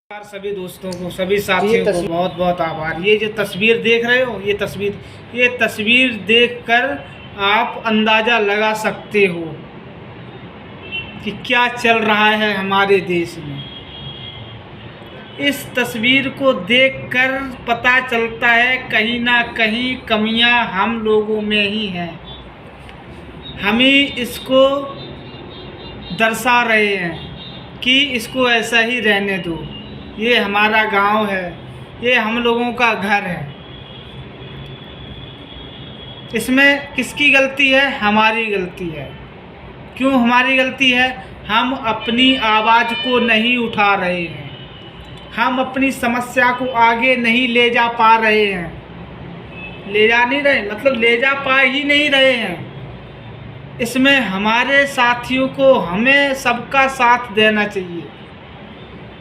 सभी दोस्तों को, सभी साथियों को बहुत बहुत आभार। ये जो तस्वीर देख रहे हो, ये तस्वीर देखकर आप अंदाज़ा लगा सकते हो कि क्या चल रहा है हमारे देश में। इस तस्वीर को देखकर पता चलता है कहीं ना कहीं कमियां हम लोगों में ही हैं। हम ही इसको दर्शा रहे हैं कि इसको ऐसा ही रहने दो। ये हमारा गांव है, ये हम लोगों का घर है। इसमें किसकी गलती है? हमारी गलती है। क्यों हमारी गलती है? हम अपनी आवाज़ को नहीं उठा रहे हैं, हम अपनी समस्या को आगे नहीं ले जा पा रहे हैं। ले जा नहीं रहे मतलब ले जा पा ही नहीं रहे हैं। इसमें हमारे साथियों को हमें सबका साथ देना चाहिए।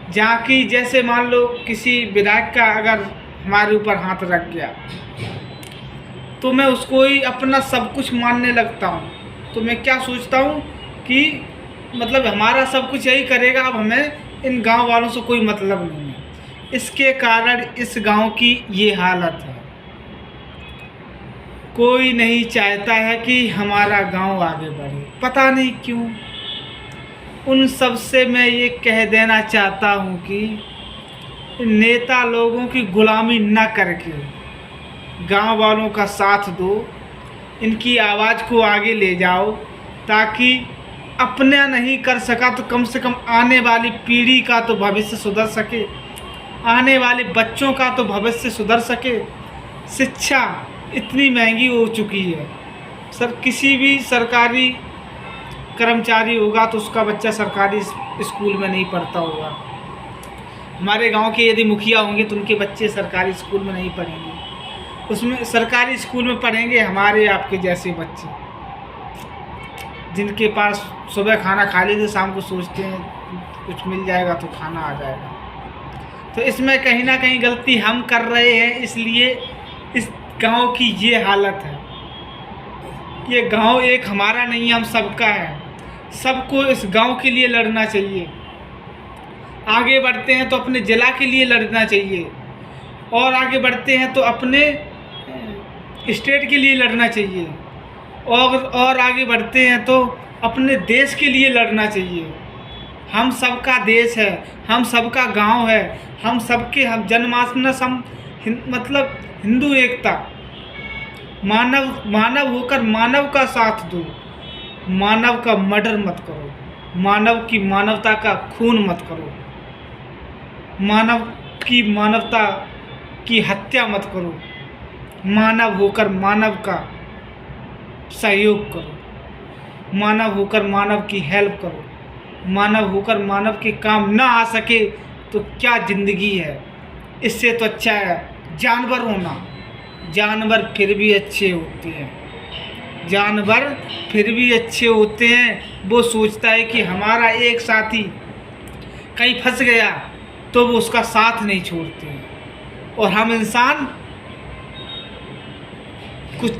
जहाँ की जैसे मान लो किसी विधायक का अगर हमारे ऊपर हाथ रख गया तो मैं उसको ही अपना सब कुछ मानने लगता हूँ। तो मैं क्या सोचता हूँ कि मतलब हमारा सब कुछ यही करेगा, अब हमें इन गांव वालों से कोई मतलब नहीं है। इसके कारण इस गांव की ये हालत है। कोई नहीं चाहता है कि हमारा गांव आगे बढ़े, पता नहीं क्यों। उन सब से मैं ये कह देना चाहता हूँ कि नेता लोगों की गुलामी न करके गांव वालों का साथ दो, इनकी आवाज़ को आगे ले जाओ, ताकि अपना नहीं कर सका तो कम से कम आने वाली पीढ़ी का तो भविष्य सुधर सके, आने वाले बच्चों का तो भविष्य सुधर सके। शिक्षा इतनी महंगी हो चुकी है किसी भी सरकारी कर्मचारी होगा तो उसका बच्चा सरकारी स्कूल में नहीं पढ़ता होगा। हमारे गांव के यदि मुखिया होंगे तो उनके बच्चे सरकारी स्कूल में नहीं पढ़ेंगे, उसमें सरकारी स्कूल में पढ़ेंगे हमारे आपके जैसे बच्चे, जिनके पास सुबह खाना खा लेते शाम को सोचते हैं कुछ मिल जाएगा तो खाना आ जाएगा। तो इसमें कहीं ना कहीं गलती हम कर रहे हैं, इसलिए इस गांव की ये हालत है। ये गांव एक हमारा नहीं है, हम सबका है। सबको इस गांव के लिए लड़ना चाहिए। आगे बढ़ते हैं तो अपने ज़िला के लिए लड़ना चाहिए, और आगे बढ़ते हैं तो अपने स्टेट के लिए लड़ना चाहिए, और आगे बढ़ते हैं तो अपने देश के लिए लड़ना चाहिए। हम सबका देश है, हम सबका गांव है, हम सबके हम जनमानस, हम मतलब हिंदू एकता। मानव होकर मानव का साथ दो, मानव का मर्डर मत करो, मानव की मानवता का खून मत करो, मानव की मानवता की हत्या मत करो। मानव होकर मानव का सहयोग करो, मानव होकर मानव की हेल्प करो। मानव होकर मानव के काम ना आ सके तो क्या ज़िंदगी है? इससे तो अच्छा है जानवर होना। जानवर फिर भी अच्छे होते हैं, जानवर फिर भी अच्छे होते हैं। वो सोचता है कि हमारा एक साथी कहीं फंस गया तो वो उसका साथ नहीं छोड़ते हैं, और हम इंसान कुछ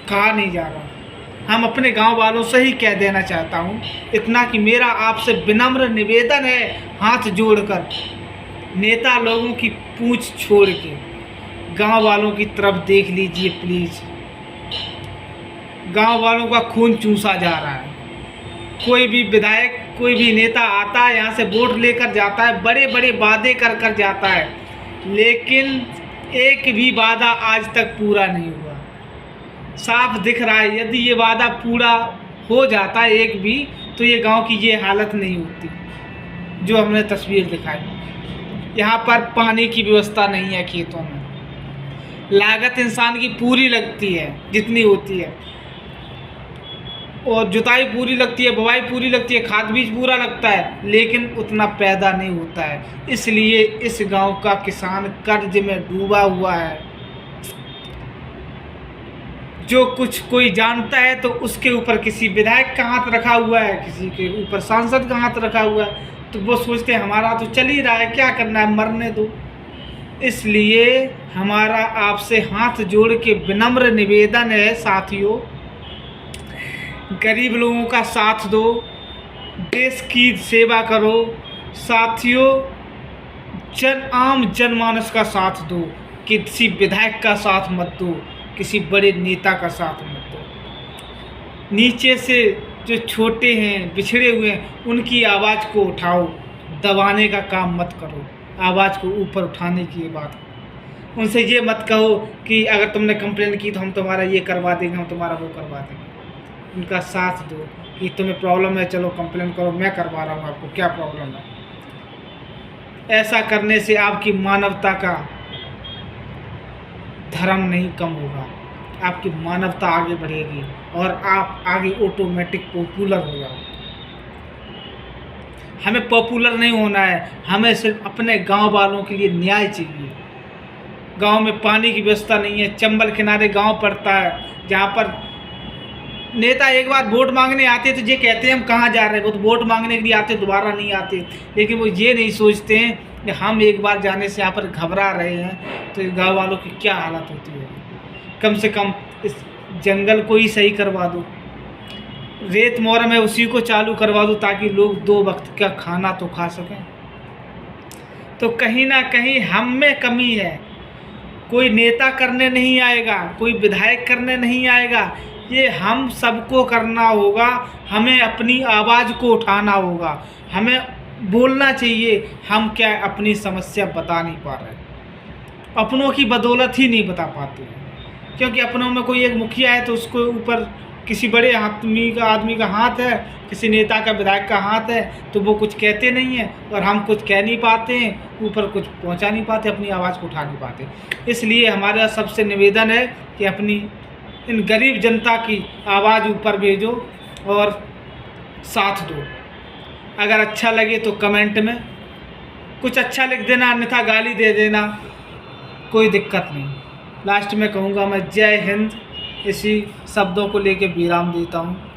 कहा नहीं जा रहा। हम अपने गांव वालों से ही कह देना चाहता हूँ इतना कि मेरा आपसे विनम्र निवेदन है, हाथ जोड़कर नेता लोगों की पूंछ छोड़ के गांव वालों की तरफ देख लीजिए प्लीज़। गांव वालों का खून चूसा जा रहा है। कोई भी विधायक, कोई भी नेता आता है, यहाँ से वोट लेकर जाता है, बड़े बड़े वादे कर कर जाता है, लेकिन एक भी वादा आज तक पूरा नहीं हुआ। साफ दिख रहा है यदि ये वादा पूरा हो जाता है एक भी, तो ये गांव की ये हालत नहीं होती जो हमने तस्वीर दिखाई। यहाँ पर पानी की व्यवस्था नहीं है खेतों में, लागत इंसान की पूरी लगती है जितनी होती है, और जुताई पूरी लगती है, बुवाई पूरी लगती है, खाद बीज पूरा लगता है, लेकिन उतना पैदा नहीं होता है। इसलिए इस गांव का किसान कर्ज में डूबा हुआ है। जो कुछ कोई जानता है तो उसके ऊपर किसी विधायक का हाथ रखा हुआ है, किसी के ऊपर सांसद का हाथ रखा हुआ है, तो वो सोचते हैं हमारा तो चल ही रहा है, क्या करना है, मरने दो। इसलिए हमारा आपसे हाथ जोड़ के विनम्र निवेदन है साथियों, गरीब लोगों का साथ दो, देश की सेवा करो साथियों। आम जनमानस का साथ दो, किसी विधायक का साथ मत दो, किसी बड़े नेता का साथ मत दो। नीचे से जो छोटे हैं, बिछड़े हुए हैं, उनकी आवाज़ को उठाओ, दबाने का काम मत करो, आवाज़ को ऊपर उठाने की बात करो। उनसे ये मत कहो कि अगर तुमने कंप्लेन की तो हम तुम्हारा ये करवा देंगे, हम तुम्हारा वो करवा देंगे। उनका साथ दो कि तुम्हें प्रॉब्लम है, चलो कंप्लेन करो, मैं करवा रहा हूँ, आपको क्या प्रॉब्लम है। ऐसा करने से आपकी मानवता का धर्म नहीं कम होगा, आपकी मानवता आगे बढ़ेगी और आप आगे ऑटोमेटिक पॉपुलर हो जाओगे। हमें पॉपुलर नहीं होना है, हमें सिर्फ अपने गांव वालों के लिए न्याय चाहिए। गांव में पानी की व्यवस्था नहीं है, चंबल किनारे गांव पड़ता है, जहां पर नेता एक बार वोट मांगने आते तो ये कहते हैं हम कहाँ जा रहे हैं, वो तो वोट मांगने के लिए आते, दोबारा नहीं आते। लेकिन वो ये नहीं सोचते हैं कि हम एक बार जाने से यहाँ पर घबरा रहे हैं तो गाँव वालों की क्या हालत होती है। कम से कम इस जंगल को ही सही करवा दो, रेत मोरम है उसी को चालू करवा दो, ताकि लोग 2 वक्त का खाना तो खा सकें। तो कहीं ना कहीं हम में कमी है। कोई नेता करने नहीं आएगा, कोई विधायक करने नहीं आएगा, ये हम सबको करना होगा। हमें अपनी आवाज़ को उठाना होगा, हमें बोलना चाहिए। हम क्या अपनी समस्या बता नहीं पा रहे, अपनों की बदौलत ही नहीं बता पाते हैं, क्योंकि अपनों में कोई एक मुखिया है तो उसको ऊपर किसी बड़े आदमी का हाथ है, किसी नेता का विधायक का हाथ है, तो वो कुछ कहते नहीं हैं और हम कुछ कह नहीं पाते हैं, ऊपर कुछ पहुंचा नहीं पाते, अपनी आवाज़ को उठा नहीं पाते। इसलिए हमारा सबसे निवेदन है कि अपनी इन गरीब जनता की आवाज़ ऊपर भेजो और साथ दो। अगर अच्छा लगे तो कमेंट में कुछ अच्छा लिख देना, अन्यथा गाली दे देना, कोई दिक्कत नहीं। लास्ट में कहूँगा मैं जय हिंद, इसी शब्दों को लेके विराम देता हूँ।